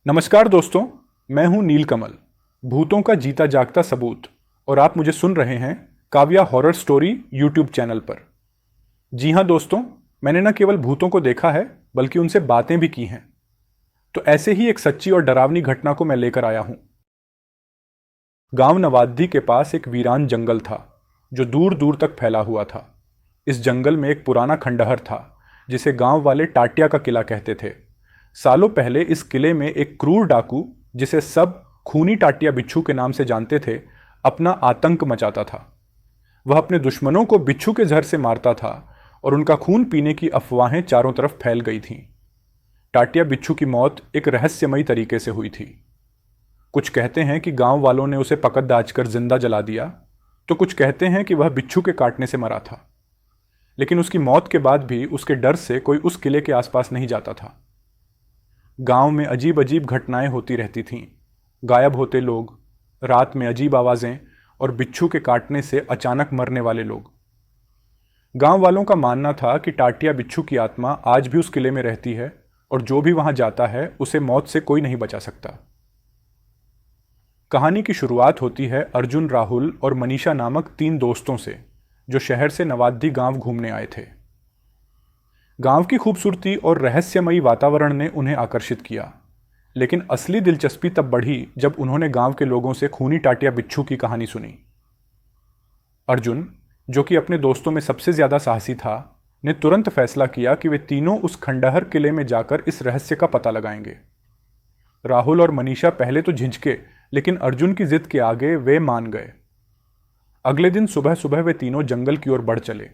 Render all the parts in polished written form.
नमस्कार दोस्तों, मैं हूं नीलकमल, भूतों का जीता जागता सबूत। और आप मुझे सुन रहे हैं Kavya horror story YouTube channel पर। जी हां दोस्तों, मैंने न केवल भूतों को देखा है बल्कि उनसे बातें भी की हैं। तो ऐसे ही एक सच्ची और डरावनी घटना को मैं लेकर आया हूं। गांव नवाद्दी के पास एक वीरान जंगल था जो दूर दूर तक फैला हुआ था। इस जंगल में एक पुराना खंडहर था जिसे गांव वाले टाटिया का किला कहते थे। सालों पहले इस किले में एक क्रूर डाकू, जिसे सब खूनी टाटिया बिच्छू के नाम से जानते थे, अपना आतंक मचाता था। वह अपने दुश्मनों को बिच्छू के जहर से मारता था और उनका खून पीने की अफवाहें चारों तरफ फैल गई थीं। टाटिया बिच्छू की मौत एक रहस्यमयी तरीके से हुई थी। कुछ कहते हैं कि गांव वालों ने उसे पकड़ दाज कर जिंदा जला दिया, तो कुछ कहते हैं कि वह बिच्छू के काटने से मरा था। लेकिन उसकी मौत के बाद भी उसके डर से कोई उस किले के आसपास नहीं जाता था। गांव में अजीब अजीब घटनाएं होती रहती थीं। गायब होते लोग, रात में अजीब आवाजें और बिच्छू के काटने से अचानक मरने वाले लोग। गांव वालों का मानना था कि टाटिया बिच्छू की आत्मा आज भी उस किले में रहती है और जो भी वहां जाता है उसे मौत से कोई नहीं बचा सकता। कहानी की शुरुआत होती है अर्जुन, राहुल और मनीषा नामक 3 दोस्तों से, जो शहर से नवाद्दी गांव घूमने आए थे। गांव की खूबसूरती और रहस्यमयी वातावरण ने उन्हें आकर्षित किया, लेकिन असली दिलचस्पी तब बढ़ी जब उन्होंने गांव के लोगों से खूनी टाटिया बिच्छू की कहानी सुनी। अर्जुन, जो कि अपने दोस्तों में सबसे ज्यादा साहसी था, ने तुरंत फैसला किया कि वे तीनों उस खंडहर किले में जाकर इस रहस्य का पता लगाएंगे। राहुल और मनीषा पहले तो झिझके, लेकिन अर्जुन की जिद के आगे वे मान गए। अगले दिन सुबह सुबह वे तीनों जंगल की ओर बढ़ चले।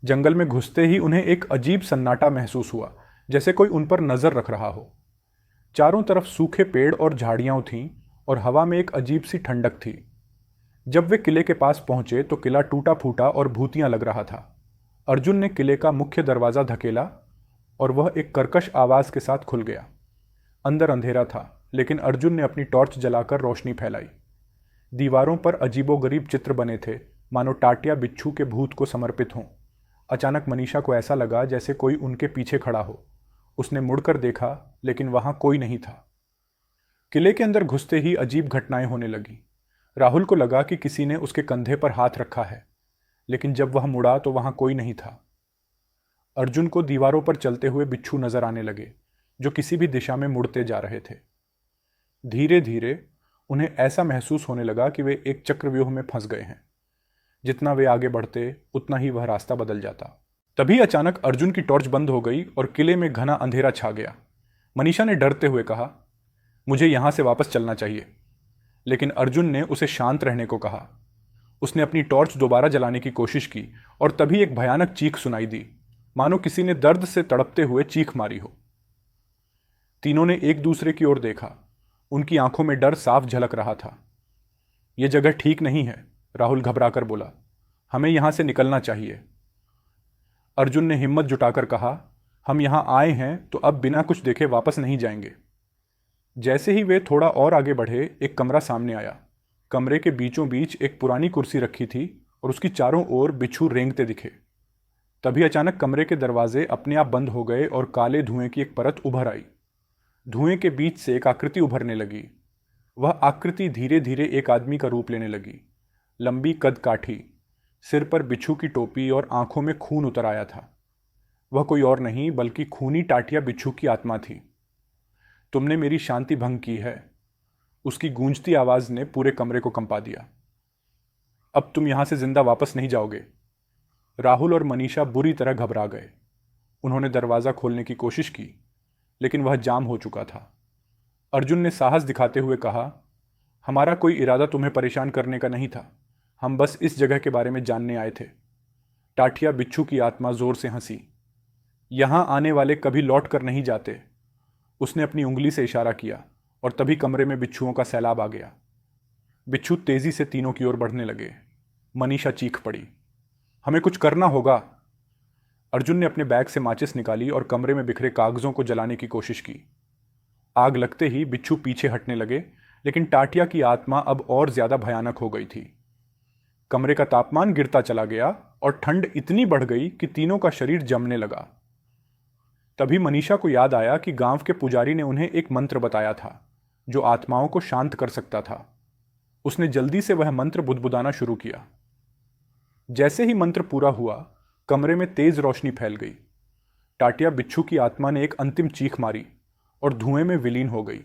जंगल में घुसते ही उन्हें एक अजीब सन्नाटा महसूस हुआ, जैसे कोई उन पर नजर रख रहा हो। चारों तरफ सूखे पेड़ और झाड़ियां थीं और हवा में एक अजीब सी ठंडक थी। जब वे किले के पास पहुंचे तो किला टूटा फूटा और भूतिया लग रहा था। अर्जुन ने किले का मुख्य दरवाजा धकेला और वह एक कर्कश आवाज के साथ खुल गया। अंदर अंधेरा था, लेकिन अर्जुन ने अपनी टॉर्च जलाकर रोशनी फैलाई। दीवारों पर अजीबोगरीब चित्र बने थे, मानो टाटिया बिच्छू के भूत को समर्पित हों। अचानक मनीषा को ऐसा लगा जैसे कोई उनके पीछे खड़ा हो। उसने मुड़कर देखा, लेकिन वहां कोई नहीं था। किले के अंदर घुसते ही अजीब घटनाएं होने लगी। राहुल को लगा कि किसी ने उसके कंधे पर हाथ रखा है, लेकिन जब वह मुड़ा तो वहां कोई नहीं था। अर्जुन को दीवारों पर चलते हुए बिच्छू नजर आने लगे, जो किसी भी दिशा में मुड़ते जा रहे थे। धीरे धीरे उन्हें ऐसा महसूस होने लगा कि वे एक चक्रव्यूह में फंस गए हैं। जितना वे आगे बढ़ते उतना ही वह रास्ता बदल जाता। तभी अचानक अर्जुन की टॉर्च बंद हो गई और किले में घना अंधेरा छा गया। मनीषा ने डरते हुए कहा, मुझे यहां से वापस चलना चाहिए। लेकिन अर्जुन ने उसे शांत रहने को कहा। उसने अपनी टॉर्च दोबारा जलाने की कोशिश की और तभी एक भयानक चीख सुनाई दी, मानो किसी ने दर्द से तड़पते हुए चीख मारी हो। तीनों ने एक दूसरे की ओर देखा। उनकी आंखों में डर साफ झलक रहा था। यह जगह ठीक नहीं है, राहुल घबराकर बोला। हमें यहां से निकलना चाहिए। अर्जुन ने हिम्मत जुटाकर कहा, हम यहां आए हैं तो अब बिना कुछ देखे वापस नहीं जाएंगे। जैसे ही वे थोड़ा और आगे बढ़े, एक कमरा सामने आया। कमरे के बीचों बीच एक पुरानी कुर्सी रखी थी और उसकी चारों ओर बिच्छू रेंगते दिखे। तभी अचानक कमरे के दरवाजे अपने आप बंद हो गए और काले धुएं की एक परत उभर आई। धुएं के बीच से एक आकृति उभरने लगी। वह आकृति धीरे धीरे एक आदमी का रूप लेने लगी। लंबी कद काठी, सिर पर बिच्छू की टोपी और आंखों में खून उतर आया था। वह कोई और नहीं बल्कि खूनी टाटिया बिच्छू की आत्मा थी। तुमने मेरी शांति भंग की है, उसकी गूंजती आवाज ने पूरे कमरे को कंपा दिया। अब तुम यहां से जिंदा वापस नहीं जाओगे। राहुल और मनीषा बुरी तरह घबरा गए। उन्होंने दरवाजा खोलने की कोशिश की, लेकिन वह जाम हो चुका था। अर्जुन ने साहस दिखाते हुए कहा, हमारा कोई इरादा तुम्हें परेशान करने का नहीं था। हम बस इस जगह के बारे में जानने आए थे। टाटिया बिच्छू की आत्मा जोर से हंसी। यहां आने वाले कभी लौट कर नहीं जाते। उसने अपनी उंगली से इशारा किया और तभी कमरे में बिच्छुओं का सैलाब आ गया। बिच्छू तेजी से तीनों की ओर बढ़ने लगे। मनीषा चीख पड़ी, हमें कुछ करना होगा। अर्जुन ने अपने बैग से माचिस निकाली और कमरे में बिखरे कागजों को जलाने की कोशिश की। आग लगते ही बिच्छू पीछे हटने लगे, लेकिन टाटिया की आत्मा अब और ज्यादा भयानक हो गई थी। कमरे का तापमान गिरता चला गया और ठंड इतनी बढ़ गई कि तीनों का शरीर जमने लगा। तभी मनीषा को याद आया कि गांव के पुजारी ने उन्हें एक मंत्र बताया था जो आत्माओं को शांत कर सकता था। उसने जल्दी से वह मंत्र बुदबुदाना शुरू किया। जैसे ही मंत्र पूरा हुआ, कमरे में तेज रोशनी फैल गई। टाटिया बिच्छू की आत्मा ने एक अंतिम चीख मारी और धुएं में विलीन हो गई।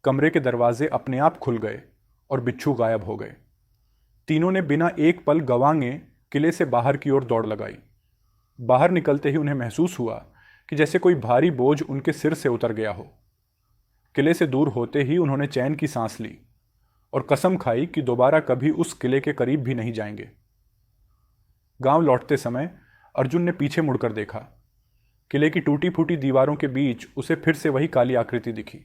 कमरे के दरवाजे अपने आप खुल गए और बिच्छू गायब हो गए। तीनों ने बिना एक पल गंवाए किले से बाहर की ओर दौड़ लगाई। बाहर निकलते ही उन्हें महसूस हुआ कि जैसे कोई भारी बोझ उनके सिर से उतर गया हो। किले से दूर होते ही उन्होंने चैन की सांस ली और कसम खाई कि दोबारा कभी उस किले के करीब भी नहीं जाएंगे। गांव लौटते समय अर्जुन ने पीछे मुड़कर देखा। किले की टूटी फूटी दीवारों के बीच उसे फिर से वही काली आकृति दिखी।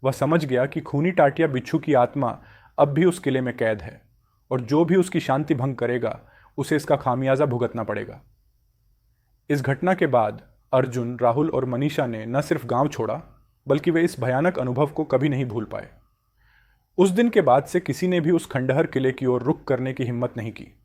वह समझ गया कि खूनी टाटिया बिच्छू की आत्मा अब भी उस किले में कैद है और जो भी उसकी शांति भंग करेगा उसे इसका खामियाजा भुगतना पड़ेगा। इस घटना के बाद अर्जुन, राहुल और मनीषा ने न सिर्फ गांव छोड़ा, बल्कि वे इस भयानक अनुभव को कभी नहीं भूल पाए। उस दिन के बाद से किसी ने भी उस खंडहर किले की ओर रुख करने की हिम्मत नहीं की।